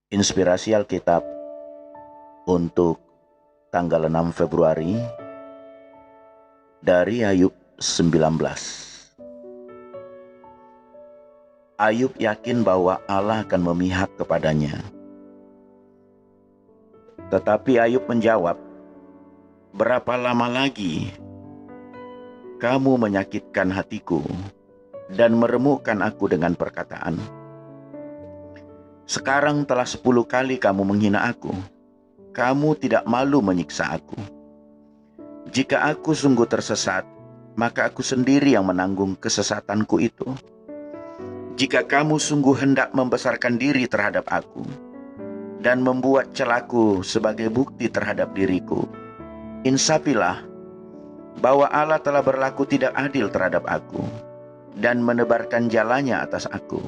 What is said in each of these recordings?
Inspirasi Alkitab untuk tanggal 6 Februari dari Ayub 19. Ayub yakin bahwa Allah akan memihak kepadanya. Tetapi Ayub menjawab, "Berapa lama lagi kamu menyakitkan hatiku dan meremukkan aku dengan perkataan? Sekarang telah 10 kali kamu menghina aku. Kamu tidak malu menyiksa aku. Jika aku sungguh tersesat, maka aku sendiri yang menanggung kesesatanku itu. Jika kamu sungguh hendak membesarkan diri terhadap aku dan membuat celaku sebagai bukti terhadap diriku, insafilah bahwa Allah telah berlaku tidak adil terhadap aku dan menebarkan jalannya atas aku.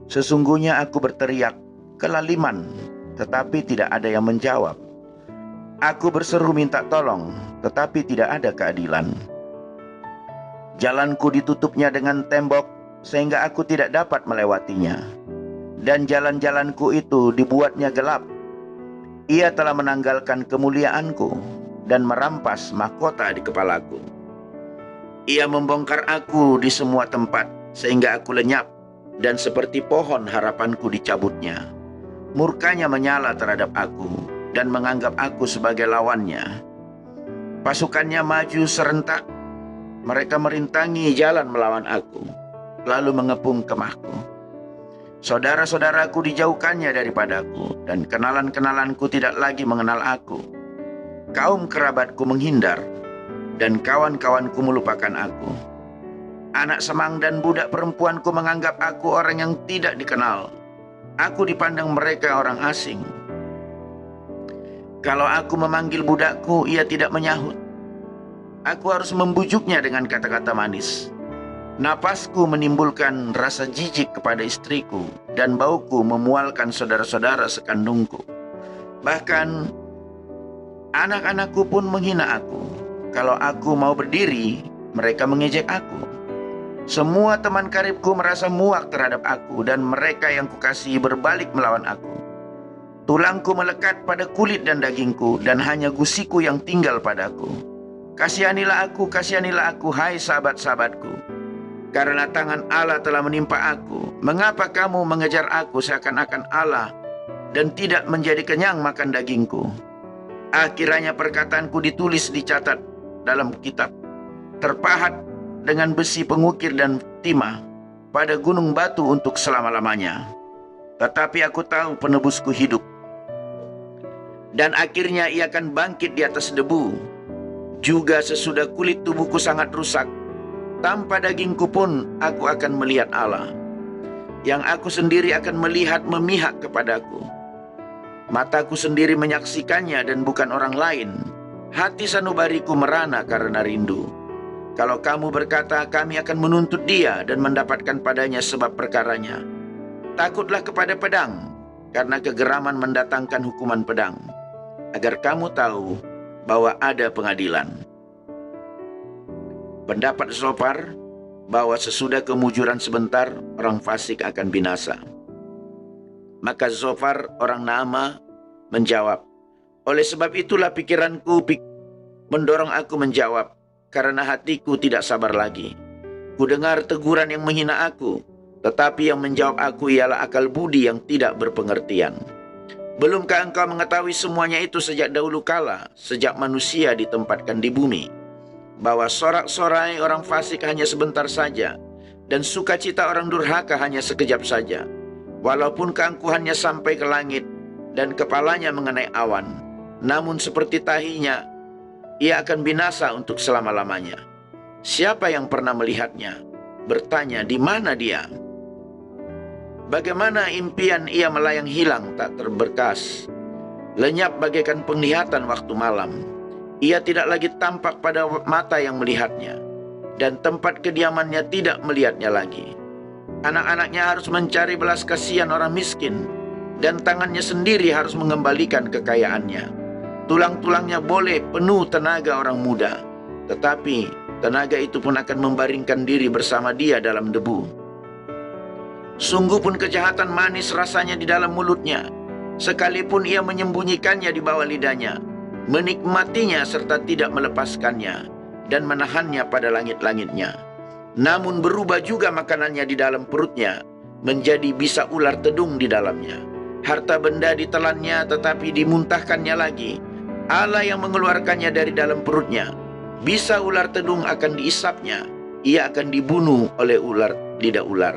Sesungguhnya aku berteriak kelaliman, tetapi tidak ada yang menjawab. Aku berseru minta tolong, tetapi tidak ada keadilan. Jalanku ditutupnya dengan tembok, sehingga aku tidak dapat melewatinya. Dan jalan-jalanku itu dibuatnya gelap. Ia telah menanggalkan kemuliaanku dan merampas mahkota di kepalaku. Ia membongkar aku di semua tempat, sehingga aku lenyap, dan seperti pohon harapanku dicabutnya. Murkanya menyala terhadap aku dan menganggap aku sebagai lawannya. Pasukannya maju serentak, mereka merintangi jalan melawan aku, lalu mengepung kemahku. Saudara-saudaraku dijauhkannya daripadaku, dan kenalan-kenalanku tidak lagi mengenal aku. Kaum kerabatku menghindar, dan kawan-kawanku melupakan aku. Anak semang dan budak perempuanku menganggap aku orang yang tidak dikenal. Aku dipandang mereka orang asing. Kalau aku memanggil budakku, ia tidak menyahut. Aku harus membujuknya dengan kata-kata manis. Napasku menimbulkan rasa jijik kepada istriku, dan bauku memualkan saudara-saudara sekandungku. Bahkan anak-anakku pun menghina aku. Kalau aku mau berdiri, mereka mengejek aku. Semua teman karibku merasa muak terhadap aku, dan mereka yang kukasihi berbalik melawan aku. Tulangku melekat pada kulit dan dagingku, dan hanya gusiku yang tinggal padaku. Kasihanilah aku, hai sahabat-sahabatku. Karena tangan Allah telah menimpa aku. Mengapa kamu mengejar aku seakan-akan Allah, dan tidak menjadi kenyang makan dagingku? Akhirnya perkataanku ditulis, dicatat dalam kitab, terpahat dengan besi pengukir dan timah pada gunung batu untuk selama-lamanya. Tetapi aku tahu penebusku hidup, dan akhirnya ia akan bangkit di atas debu. Juga sesudah kulit tubuhku sangat rusak, tanpa dagingku pun aku akan melihat Allah, yang aku sendiri akan melihat memihak kepadaku. Mataku sendiri menyaksikannya dan bukan orang lain. Hati sanubariku merana karena rindu. Kalau kamu berkata, kami akan menuntut dia dan mendapatkan padanya sebab perkaranya. Takutlah kepada pedang, karena kegeraman mendatangkan hukuman pedang, agar kamu tahu bahwa ada pengadilan. Pendapat Zofar bahwa sesudah kemujuran sebentar, orang fasik akan binasa. Maka Zofar orang Naamah menjawab, oleh sebab itulah pikiranku mendorong aku menjawab, karena hatiku tidak sabar lagi. Kudengar teguran yang menghina aku, tetapi yang menjawab aku ialah akal budi yang tidak berpengertian. Belumkah engkau mengetahui semuanya itu sejak dahulu kala, sejak manusia ditempatkan di bumi, bahwa sorak-sorai orang fasik hanya sebentar saja, dan sukacita orang durhaka hanya sekejap saja. Walaupun keangkuhannya sampai ke langit, dan kepalanya mengenai awan, namun seperti tahinya, ia akan binasa untuk selama-lamanya. Siapa yang pernah melihatnya? Bertanya, di mana dia? Bagaimana impian ia melayang hilang tak terberkas, lenyap bagaikan penglihatan waktu malam. Ia tidak lagi tampak pada mata yang melihatnya, dan tempat kediamannya tidak melihatnya lagi. Anak-anaknya harus mencari belas kasihan orang miskin, dan tangannya sendiri harus mengembalikan kekayaannya. Tulang-tulangnya boleh penuh tenaga orang muda, tetapi tenaga itu pun akan membaringkan diri bersama dia dalam debu. Sungguh pun kejahatan manis rasanya di dalam mulutnya, sekalipun ia menyembunyikannya di bawah lidahnya, menikmatinya serta tidak melepaskannya, dan menahannya pada langit-langitnya. Namun berubah juga makanannya di dalam perutnya, menjadi bisa ular tedung di dalamnya. Harta benda ditelannya tetapi dimuntahkannya lagi. Allah yang mengeluarkannya dari dalam perutnya. Bisa ular tedung akan diisapnya. Ia akan dibunuh oleh ular lidah ular.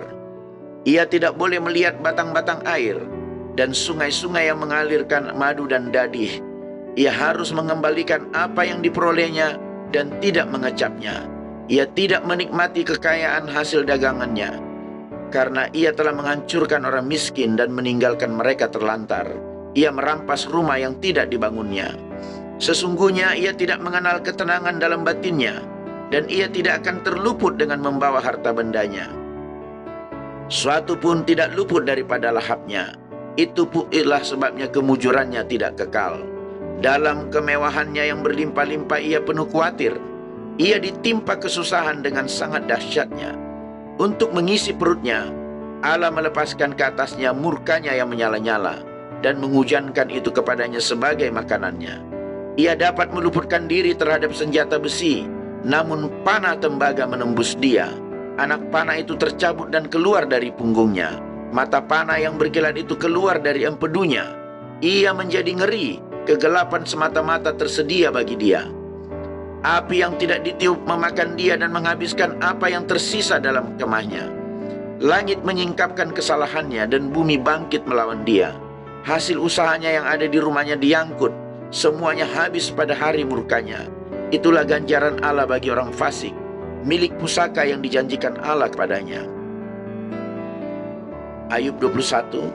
Ia tidak boleh melihat batang-batang air dan sungai-sungai yang mengalirkan madu dan dadih. Ia harus mengembalikan apa yang diperolehnya dan tidak mengecapnya. Ia tidak menikmati kekayaan hasil dagangannya, karena ia telah menghancurkan orang miskin dan meninggalkan mereka terlantar. Ia merampas rumah yang tidak dibangunnya. Sesungguhnya ia tidak mengenal ketenangan dalam batinnya, dan ia tidak akan terluput dengan membawa harta bendanya. Suatu pun tidak luput daripada lahapnya. Itu pula sebabnya kemujurannya tidak kekal. Dalam kemewahannya yang berlimpah-limpah ia penuh khawatir. Ia ditimpa kesusahan dengan sangat dahsyatnya. Untuk mengisi perutnya, Allah melepaskan ke atasnya murkanya yang menyala-nyala dan menghujankan itu kepadanya sebagai makanannya. Ia dapat meluputkan diri terhadap senjata besi, namun panah tembaga menembus dia. Anak panah itu tercabut dan keluar dari punggungnya. Mata panah yang berkilat itu keluar dari empedunya. Ia menjadi ngeri, kegelapan semata-mata tersedia bagi dia. Api yang tidak ditiup memakan dia dan menghabiskan apa yang tersisa dalam kemahnya. Langit menyingkapkan kesalahannya dan bumi bangkit melawan dia. Hasil usahanya yang ada di rumahnya diangkut. Semuanya habis pada hari murkanya. Itulah ganjaran Allah bagi orang fasik, milik pusaka yang dijanjikan Allah kepadanya. Ayub 21.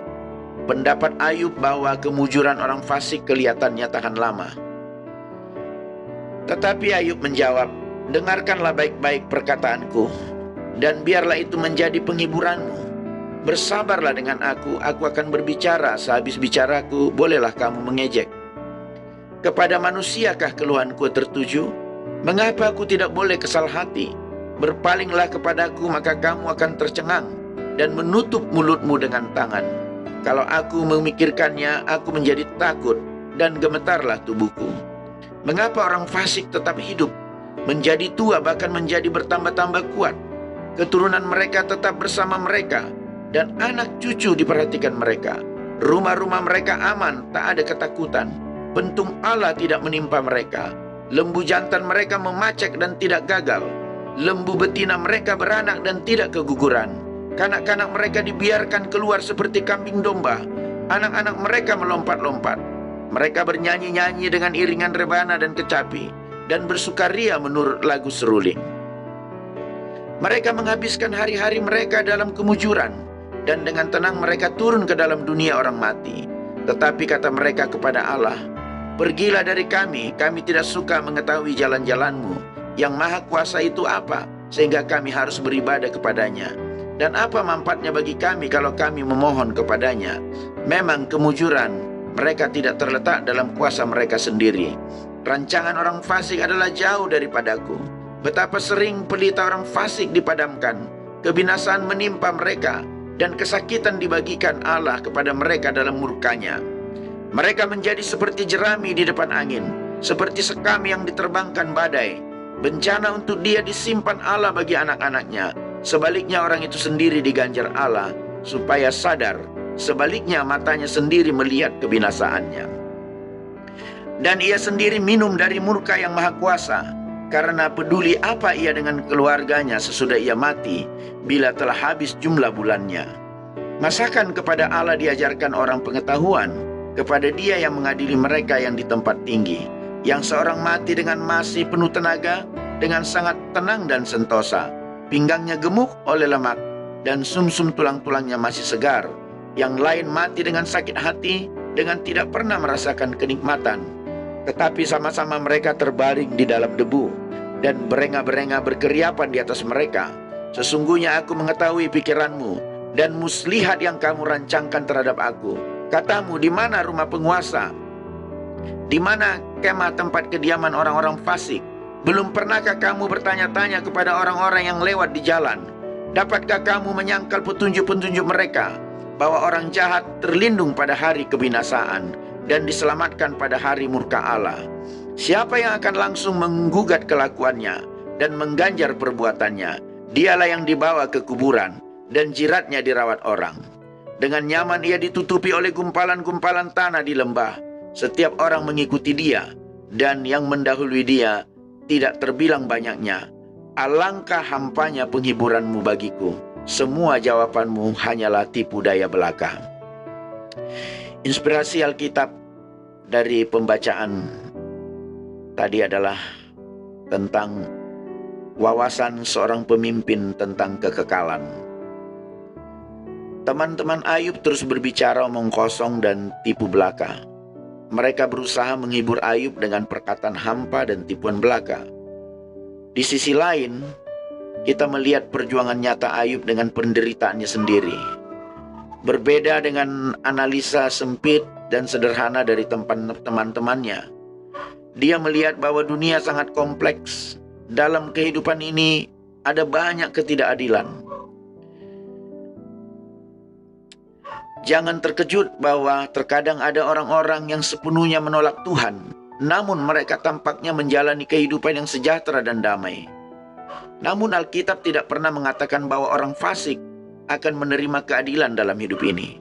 Pendapat Ayub bahwa kemujuran orang fasik kelihatannya tahan lama. Tetapi Ayub menjawab, dengarkanlah baik-baik perkataanku, dan biarlah itu menjadi penghiburanmu. Bersabarlah dengan aku akan berbicara. Sehabis bicaraku, bolehlah kamu mengejek. Kepada manusiakah keluhanku tertuju? Mengapa aku tidak boleh kesal hati? Berpalinglah kepadaku, maka kamu akan tercengang, dan menutup mulutmu dengan tangan. Kalau aku memikirkannya, aku menjadi takut, dan gemetarlah tubuhku. Mengapa orang fasik tetap hidup, menjadi tua, bahkan menjadi bertambah-tambah kuat? Keturunan mereka tetap bersama mereka, dan anak cucu diperhatikan mereka. Rumah-rumah mereka aman, tak ada ketakutan. Pentung Allah tidak menimpa mereka. Lembu jantan mereka memacek dan tidak gagal. Lembu betina mereka beranak dan tidak keguguran. Kanak-kanak mereka dibiarkan keluar seperti kambing domba. Anak-anak mereka melompat-lompat. Mereka bernyanyi-nyanyi dengan iringan rebana dan kecapi, dan bersukaria menurut lagu seruling. Mereka menghabiskan hari-hari mereka dalam kemujuran, dan dengan tenang mereka turun ke dalam dunia orang mati. Tetapi kata mereka kepada Allah, pergilah dari kami tidak suka mengetahui jalan-jalanmu. Yang maha kuasa itu apa, sehingga kami harus beribadah kepadanya? Dan apa manfaatnya bagi kami kalau kami memohon kepadanya? Memang kemujuran mereka tidak terletak dalam kuasa mereka sendiri. Rancangan orang fasik adalah jauh daripadaku. Betapa sering pelita orang fasik dipadamkan. Kebinasaan menimpa mereka, dan kesakitan dibagikan Allah kepada mereka dalam murkanya. Mereka menjadi seperti jerami di depan angin, seperti sekam yang diterbangkan badai. Bencana untuk dia disimpan Allah bagi anak-anaknya. Sebaliknya orang itu sendiri diganjar Allah, supaya sadar. Sebaliknya matanya sendiri melihat kebinasaannya. Dan ia sendiri minum dari murka yang maha kuasa, karena peduli apa ia dengan keluarganya sesudah ia mati, bila telah habis jumlah bulannya. Masakan kepada Allah diajarkan orang pengetahuan, kepada dia yang mengadili mereka yang di tempat tinggi, yang seorang mati dengan masih penuh tenaga, dengan sangat tenang dan sentosa. Pinggangnya gemuk oleh lemak, dan sumsum tulang-tulangnya masih segar. Yang lain mati dengan sakit hati, dengan tidak pernah merasakan kenikmatan. Tetapi sama-sama mereka terbaring di dalam debu, dan berengah-berengah berkeriapan di atas mereka. Sesungguhnya aku mengetahui pikiranmu, dan muslihat yang kamu rancangkan terhadap aku. Katamu, di mana rumah penguasa? Di mana kemah tempat kediaman orang-orang fasik? Belum pernahkah kamu bertanya-tanya kepada orang-orang yang lewat di jalan? Dapatkah kamu menyangkal petunjuk-petunjuk mereka, bahwa orang jahat terlindung pada hari kebinasaan dan diselamatkan pada hari murka Allah? Siapa yang akan langsung menggugat kelakuannya dan mengganjar perbuatannya? Dialah yang dibawa ke kuburan dan jiratnya dirawat orang. Dengan nyaman ia ditutupi oleh gumpalan-gumpalan tanah di lembah. Setiap orang mengikuti dia, dan yang mendahului dia tidak terbilang banyaknya. Alangkah hampanya penghiburanmu bagiku. Semua jawabanmu hanyalah tipu daya belaka. Inspirasi Alkitab dari pembacaan tadi adalah tentang wawasan seorang pemimpin tentang kekekalan. Teman-teman Ayub terus berbicara omong kosong dan tipu belaka. Mereka berusaha menghibur Ayub dengan perkataan hampa dan tipuan belaka. Di sisi lain, kita melihat perjuangan nyata Ayub dengan penderitaannya sendiri. Berbeda dengan analisa sempit dan sederhana dari teman-temannya. Dia melihat bahwa dunia sangat kompleks. Dalam kehidupan ini ada banyak ketidakadilan. Jangan terkejut bahwa terkadang ada orang-orang yang sepenuhnya menolak Tuhan, namun mereka tampaknya menjalani kehidupan yang sejahtera dan damai. Namun Alkitab tidak pernah mengatakan bahwa orang fasik akan menerima keadilan dalam hidup ini.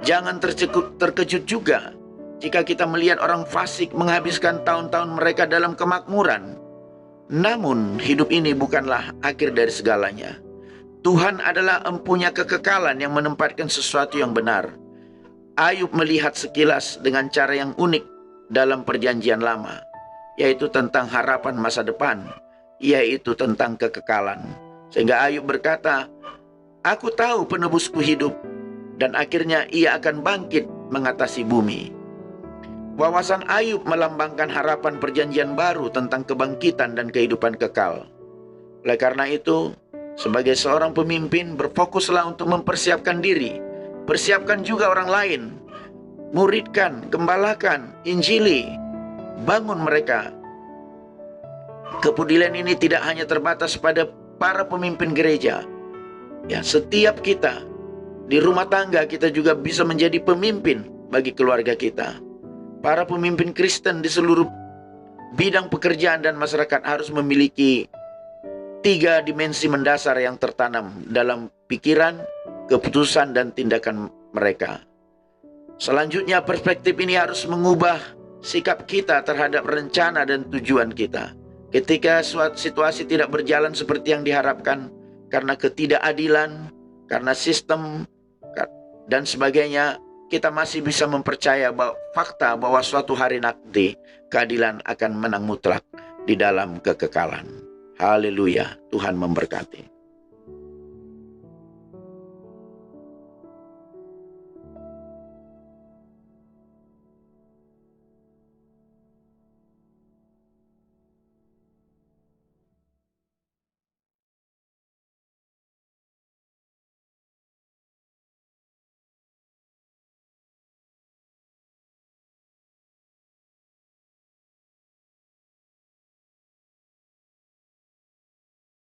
Jangan terkejut juga jika kita melihat orang fasik menghabiskan tahun-tahun mereka dalam kemakmuran. Namun hidup ini bukanlah akhir dari segalanya. Tuhan adalah empunya kekekalan yang menempatkan sesuatu yang benar. Ayub melihat sekilas dengan cara yang unik dalam perjanjian lama, yaitu tentang harapan masa depan, yaitu tentang kekekalan. Sehingga Ayub berkata, "Aku tahu penebusku hidup, dan akhirnya ia akan bangkit mengatasi bumi." Wawasan Ayub melambangkan harapan perjanjian baru tentang kebangkitan dan kehidupan kekal. Oleh karena itu, sebagai seorang pemimpin, berfokuslah untuk mempersiapkan diri, persiapkan juga orang lain, muridkan, gembalakan, injili, bangun mereka. Kepedulian ini tidak hanya terbatas pada para pemimpin gereja. Ya, setiap kita di rumah tangga kita juga bisa menjadi pemimpin bagi keluarga kita. Para pemimpin Kristen di seluruh bidang pekerjaan dan masyarakat harus memiliki 3 dimensi mendasar yang tertanam dalam pikiran, keputusan, dan tindakan mereka. Selanjutnya, perspektif ini harus mengubah sikap kita terhadap rencana dan tujuan kita. Ketika suatu situasi tidak berjalan seperti yang diharapkan, karena ketidakadilan, karena sistem, dan sebagainya, kita masih bisa mempercaya fakta bahwa suatu hari nanti keadilan akan menang mutlak di dalam kekekalan. Haleluya, Tuhan memberkati.